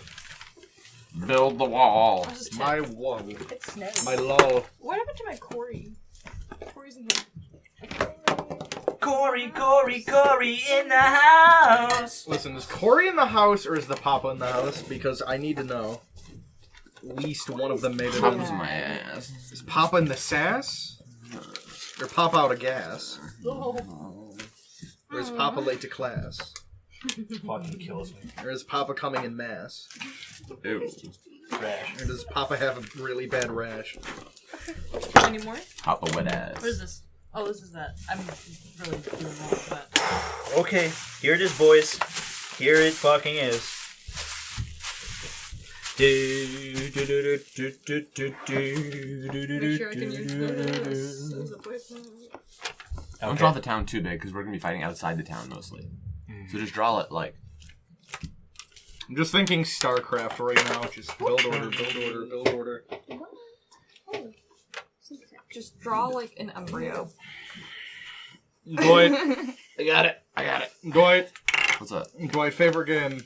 Build the wall. This is Chip. My wall. It's Snow. My lull. What happened to my Corey? Corey's in here. Corey in the house. Listen, is Corey in the house or is the Papa in the house? Because I need to know. At least one of them made it Comes in. my ass. Is Papa in the sass? Or Papa out of gas? Oh. Or is Papa late to class? Fucking kills me. Or is Papa coming in mass? Ew. Trash. Or does Papa have a really bad rash? Any more? Papa wet ass. What is this? Oh, this is that. I'm really doing wrong with that. Okay, here it is, boys. Here it fucking is. Make sure I can use this as a weapon. Don't draw the town too big because we're gonna be fighting outside the town mostly. So just draw it like. I'm just thinking StarCraft right now. Just build order, build order, build order. Just draw like an embryo. Dwight, I got it. Dwight, What's up? Dwight, favorite game.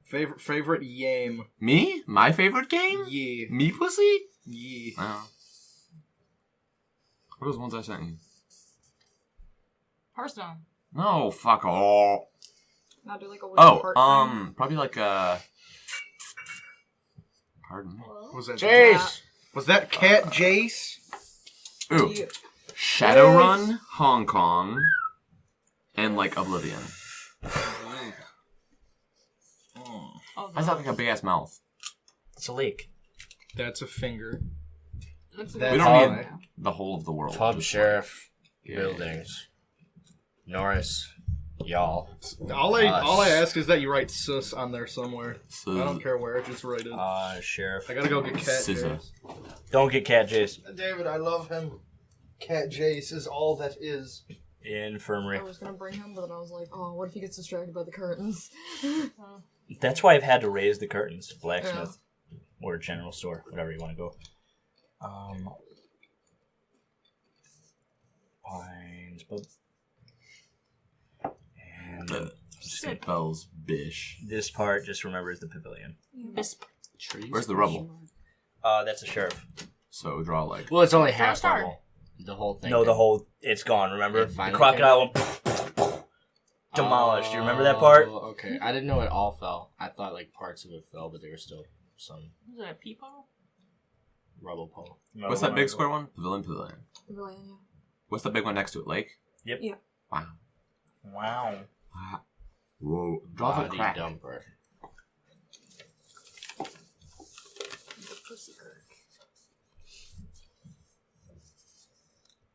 Favorite game. Me? My favorite game? Yeah. Me pussy? Yeah. Oh. What are those ones I sent you? Hearthstone. No, fuck all. Now do like a weird Oh, heart thing. probably like pardon me. Was that Chase! Was that Cat Jace? Ooh. Yeah. Shadowrun, Hong Kong, and like Oblivion. Oh, How's that like a big ass mouth? It's a leak. That's a finger. That's That- We Oh, don't need yeah. the whole of the world. Pub Just sheriff like- buildings. Norris, y'all. All I ask is that you write sus on there somewhere. So, I don't care where, just write it. Sheriff. I gotta go get Cat Scissor. Jace. Don't get Cat Jace. David, I love him. Cat Jace is all that is. Infirmary. I was gonna bring him, but then I was like, oh, what if he gets distracted by the curtains? That's why I've had to raise the curtains. Blacksmith. Or general store. Whatever you want to go. Pines. And Just like Bell's bish. this part, just remember, is the pavilion. Bisp. Where's the rubble? That's a sheriff. So draw like. Well, it's only Draw a half star. level. The whole thing. No, the didn't- whole, it's gone, remember? It The finally crocodile went demolished. You remember that part? Oh, okay. I didn't know it all fell. I thought like parts of it fell, but there were still some Is that a peephole? rubble pole. What's that big square one? Pavilion. Pavilion, yeah. What's the big one next to it? Lake? Yep. Yeah. Wow. Wow. Whoa. Draw the Body crack. dumper.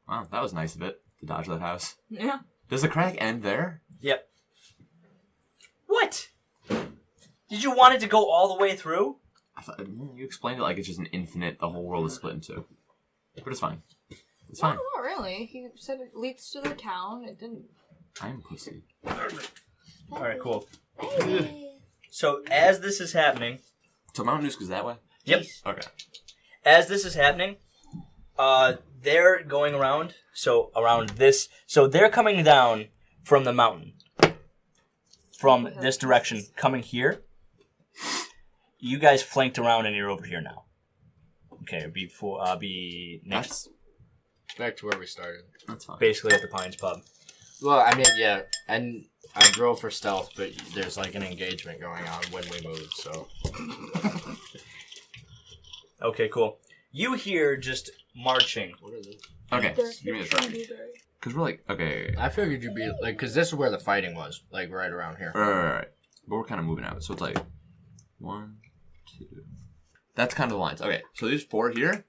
Wow, that was nice of it to dodge that house. Yeah. Does the crack end there? Yep. What? Did you want it to go all the way through? I thought you explained it like it's just an infinite. The whole world is split in two, but it's fine. It's fine. No, not really. He said it leads to their town. It didn't. I'm pussy. Alright, cool. So, as this is happening... So Mount Nusk is that way? Yep. Okay. As this is happening, they're going around, so around this... So, they're coming down from the mountain. From this direction, coming here. You guys flanked around and you're over here now. Okay, be next... Back to where we started. That's fine. Basically at the Pines Pub. Well, I mean, yeah, and I drove for stealth, but there's like an engagement going on when we move, so. Okay, cool. You hear just marching. What is it? Okay, give me the trophy. Because we're like, okay. I figured you'd be like, because this is where the fighting was, like right around here. Right. But we're kind of moving out. So it's like 1, 2. That's kind of the lines. Okay, so these 4 here,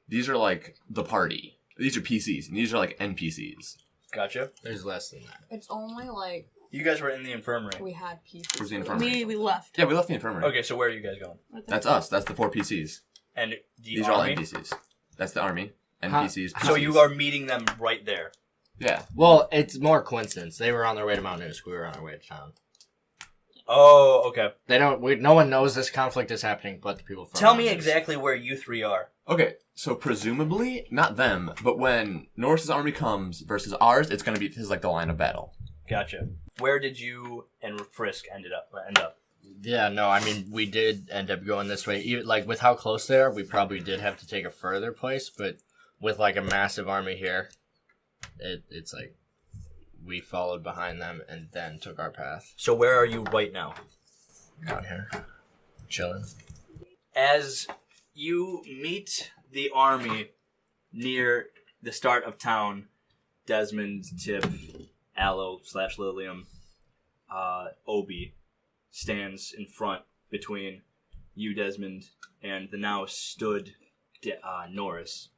these are like the party. These are PCs, and these are like NPCs. Gotcha. There's less than that. It's only like You guys were in the infirmary. We had pieces. Where's the infirmary? We left. Yeah, we left the infirmary. Okay, so where are you guys going? That's us. That's the 4 PCs. And the These are all army? NPCs. That's the army. NPCs. So you are meeting them right there. Yeah. Well, it's more coincidence. They were on their way to Mount Nusk. We were on our way to town. Oh, okay. They don't. No one knows this conflict is happening, but the people from. Tell me Mount Nusk. exactly where you three are. Okay, so presumably, not them, but when Norris's army comes versus ours, it's going to be his, like, the line of battle. Gotcha. Where did you and Frisk end up? Yeah, no, I mean, we did end up going this way. Even, like, with how close they are, we probably did have to take a further place, but with, like, a massive army here, it's like, we followed behind them and then took our path. So where are you right now? Out here. Chilling. As you meet the army near the start of town, Desmond, Tip, Aloe / Lilium, Obi stands in front between you, Desmond, and the now stood Norris.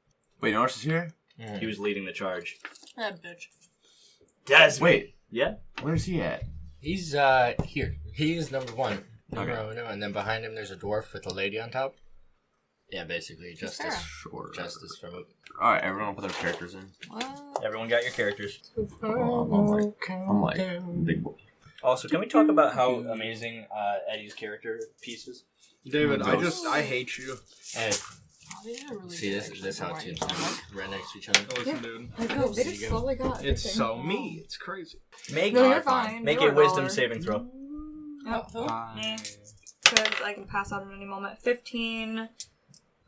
Wait, Norris is here? He was leading the charge. That bitch. Desmond! Wait, Yeah? where's he at? He's, here. He's number one. Okay. And then behind him there's a dwarf with a lady on top. Yeah, basically, justice. Sure. Justice from it. Alright, everyone put their characters in. What? Everyone got your characters. I'm like, big boy. Also, can we talk about how amazing Eddie's character piece is? David, I hate you. Hey, Oh, these are really see good. this how Right. two right next to each other. Listen, dude. Like, they See just you slowly got It's everything. so me. It's crazy. Make, No, you're fine. make You're a wisdom dollar. saving throw. Yep. Hi. Because I can pass out at any moment. 15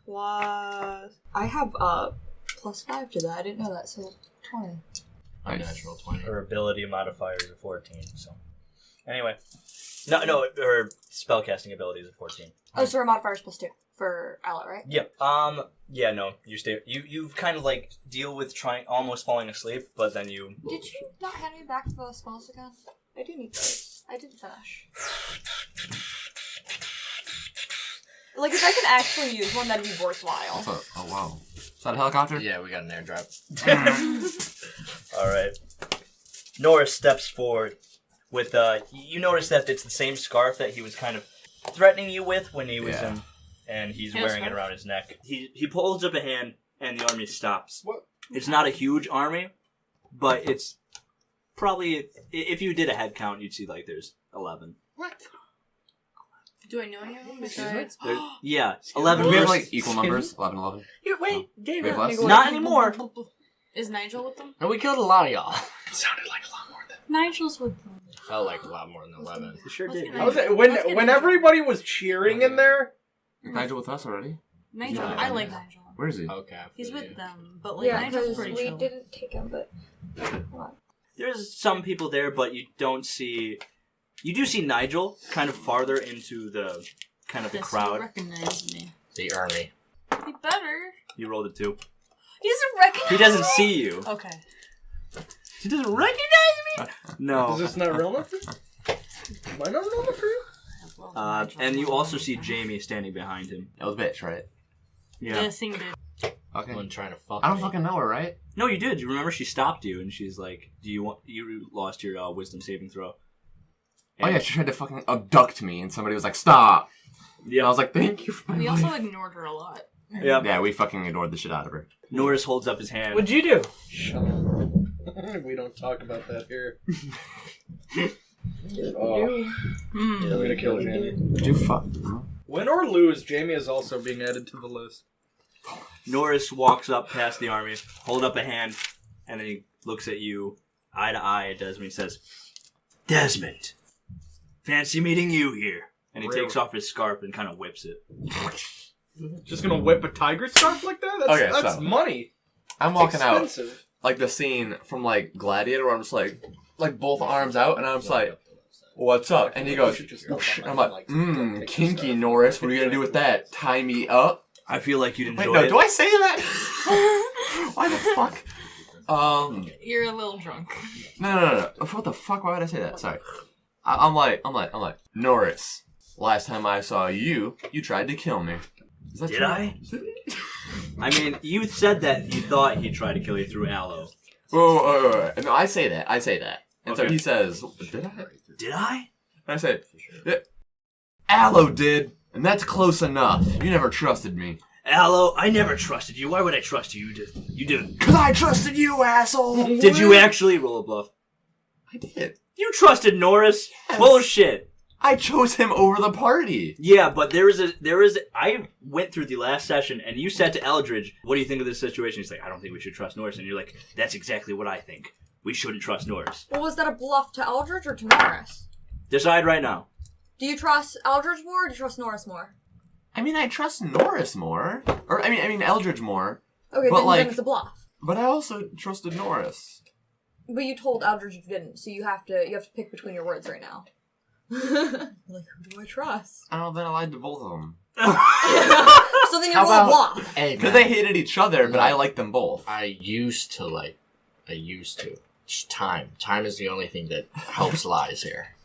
plus... I have +5 to that. I didn't know that, so 20. Unnatural 20. Her ability modifier is a 14, so... Anyway. No, her spellcasting ability is a 14. Oh, so her modifier is +2 for Aloe, right? Yep. Yeah, no, you stay... You've kind of, like, deal with almost falling asleep, but then you... Did you not hand me back the spells again? I do need those. I didn't finish. Like, if I can actually use one, that'd be worthwhile. Oh, wow. Is that a helicopter? Yeah, we got an airdrop. Alright. Norris steps forward with, you notice that it's the same scarf that he was kind of threatening you with when he was in, and he's Yeah, wearing it scarf. around his neck. He pulls up a hand, and the army stops. What? It's not a huge army, but it's probably, if you did a head count, you'd see, like, there's 11. What? Do I know any of them besides? Yeah, 11 Do we have, versus- like, equal numbers? 11, 11? Here, wait, We have less? Not anymore. Is Nigel with them? And we killed a lot of y'all. It sounded like a lot more than Nigel's with them. Felt like a lot more than 11. You sure Let's did. get I was Nigel. when Let's get when Nigel. everybody was cheering in there. Nigel with us already? Nigel, No. I like Nigel. Where is he? Okay. I He's feel with you. them, but like Yeah, Nigel's because pretty we chill. didn't take him, but... Hold on. There's some people there, but you don't see... You do see Nigel kind of farther into the kind of the Does he crowd. recognize me? The army. He better. You rolled a 2. He doesn't recognize He doesn't me? see you. Okay. He doesn't recognize me? No. Is this not real enough for you? Am I not real enough for you? Well, Nigel. And you also see Jamie standing behind him. That was bitch, right? Yeah. Yeah, thing did. Okay. One trying to fuck I don't me. fucking know her, right? No, you did. You remember she stopped you, and she's like, "Do you want? You lost your wisdom saving throw." Oh yeah, she tried to fucking abduct me, and somebody was like, "Stop!" Yeah. And I was like, "Thank you for my We life." also ignored her a lot. Yeah. Yeah, we fucking ignored the shit out of her. Norris holds up his hand. What'd you do? Shut up. We don't talk about that here. Oh, Hmm. I'm gonna kill Jamie. You fuck. Win or lose, Jamie is also being added to the list. Norris walks up past the army, hold up a hand, and then he looks at you, eye to eye at Desmond. He says, "Desmond, fancy meeting you here." And he Really? takes off his scarf and kind of whips it. Just gonna whip a tiger scarf like that? That's, Okay, that's so- money. I'm walking out Expensive. like the scene from like Gladiator, where I'm just like both arms out, and I'm just like, "What's up?" And he goes, and I'm like, kinky, Norris. What are you gonna do with that? Tie me up? I feel like you'd Wait, enjoy no. it. Do I say that? Why the fuck? You're a little drunk. No. What the fuck? Why would I say that? Sorry. I'm like, Norris. Last time I saw you, you tried to kill me. Is that Did true? I? I mean, you said that you thought he tried to kill you through aloe. Oh, no, I say that. And so Okay. he says, "Did I?" Did I? And I say, "Aloe did, and that's close enough. You never trusted me." Aloe, I never trusted you. Why would I trust you? You didn't. Cause I trusted you, asshole. Did you actually roll a bluff? I did. You trusted Norris? Yes. Bullshit. I chose him over the party. Yeah, but I went through the last session and you said to Eldridge, what do you think of this situation? He's like, I don't think we should trust Norris. And you're like, that's exactly what I think. We shouldn't trust Norris. Well, was that a bluff to Eldridge or to Norris? Decide right now. Do you trust Eldridge more or do you trust Norris more? I mean, I trust Norris more, or I mean Eldridge more. Okay, But, then it's a bluff. But I also trusted Norris. But you told Eldridge you didn't, so you have to pick between your words right now. Like, who do I trust? Oh, then I lied to both of them. So then you roll a bluff. Hey, Because man, they hated each other, but I liked them both. I used to. Just time. Time is the only thing that helps lies here.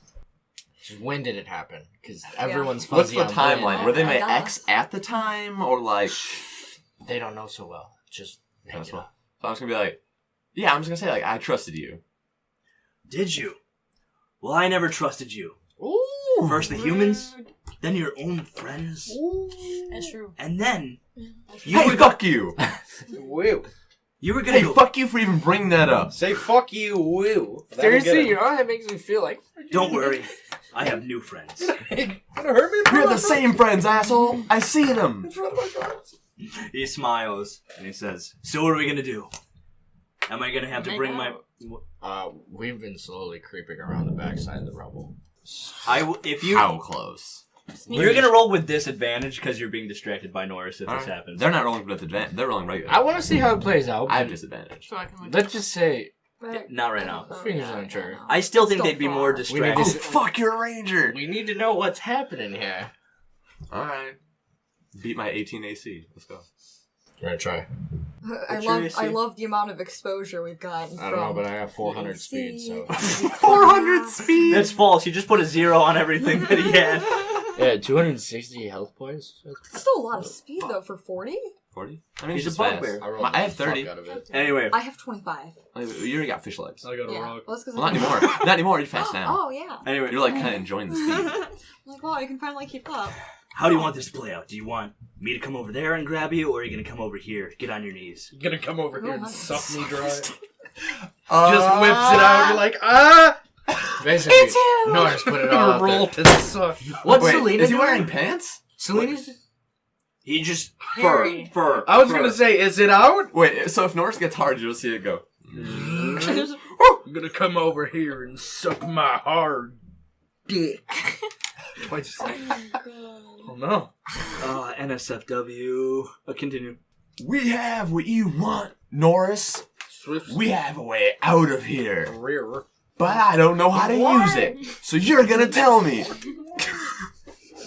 Just when did it happen? Because everyone's What's fuzzy the on timeline? when. Were they my Yeah. ex at the time, or like? They don't know so well. Just make That's it what- up. So I'm just gonna be like, yeah, I'm just gonna say like I trusted you. Did you? Well, I never trusted you. Ooh. First the humans, then your own friends, That's true. and then Hey, fuck you! Woo. you were gonna Hey, go. fuck you for even bringing that up. Say fuck you, woo. That'll get Seriously, it. you know that makes me feel like. Don't worry, I have new friends. Gonna hurt me? We're the same friends, asshole. I see them. He smiles and he says, "So what are we gonna do? Am I gonna have to bring my? We've been slowly creeping around the backside of the rubble. If you How close? you're gonna roll with disadvantage because you're being distracted by Norris if this Alright. happens. They're not rolling with advantage. They're rolling regular. I want to see how it plays out. I have disadvantage. So I can like. Let's just say Not right now. fingers on the trigger. I still think Still they'd be far. more We distracted. need Oh to- fuck, you're a ranger. We need to know what's happening here. All right. Beat my 18 AC. Let's go. We're gonna try. I love the amount of exposure we've gotten. I don't know, but I have 400 speed, so 400 speed. That's false. You just put a 0 on everything that he had. yeah, 260 health points. That's still a lot of speed though for 40. 40. I mean, He's it's a just bugbear. fast. I have 30. Out of it. Anyway, I have 25. You already got fish legs. I got a Yeah. rock. Well, that's 'cause Well, not I'm- anymore. Not anymore. You're fast now. Oh yeah. anyway, You're like kind of enjoying the speed. I'm like, wow, you can finally keep up. how do you want this to play out? Do you want me to come over there and grab you, or are you gonna come over here, get on your knees? You're gonna come over here and Oh, suck me dry. Just Just whips it out. You're like, ah! Basically, Norris put it all out Roll there. to suck. What's Wait, Selena is he doing? wearing pants? Selena's. He just Harry. fur. I was fur. gonna say, is it out? Wait, so if Norris gets hard, you'll see it go. I'm gonna come over here and suck my hard dick. Twice. Oh no. NSFW. Continue. We have what you want, Norris. We have a way out of here. Rear. But I don't know how to use it. So you're gonna tell me.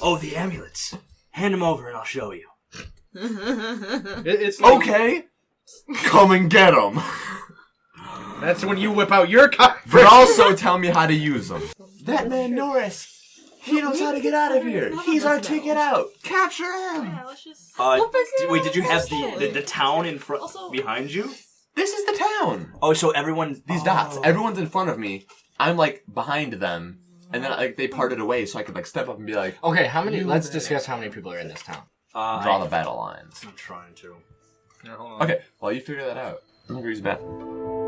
Oh, the amulets. Hand them over and I'll show you. It's like, Okay. Come and get them. that's when you whip out your cock. But also tell me how to use them. That man Norris. He knows how to get out of here. He's our ticket out. Capture him. Yeah, let's just. Wait, did you have the town in front Also- behind you? This is the town. Oh, so everyone. These dots. Everyone's in front of me. I'm like behind them. And then like they parted away so I could like step up and be like, Okay, how many? Let's discuss how many people are in this town. draw the battle lines. I'm trying to. Yeah, hold on. Okay, well you figure that out. I'm gonna use the bathroom.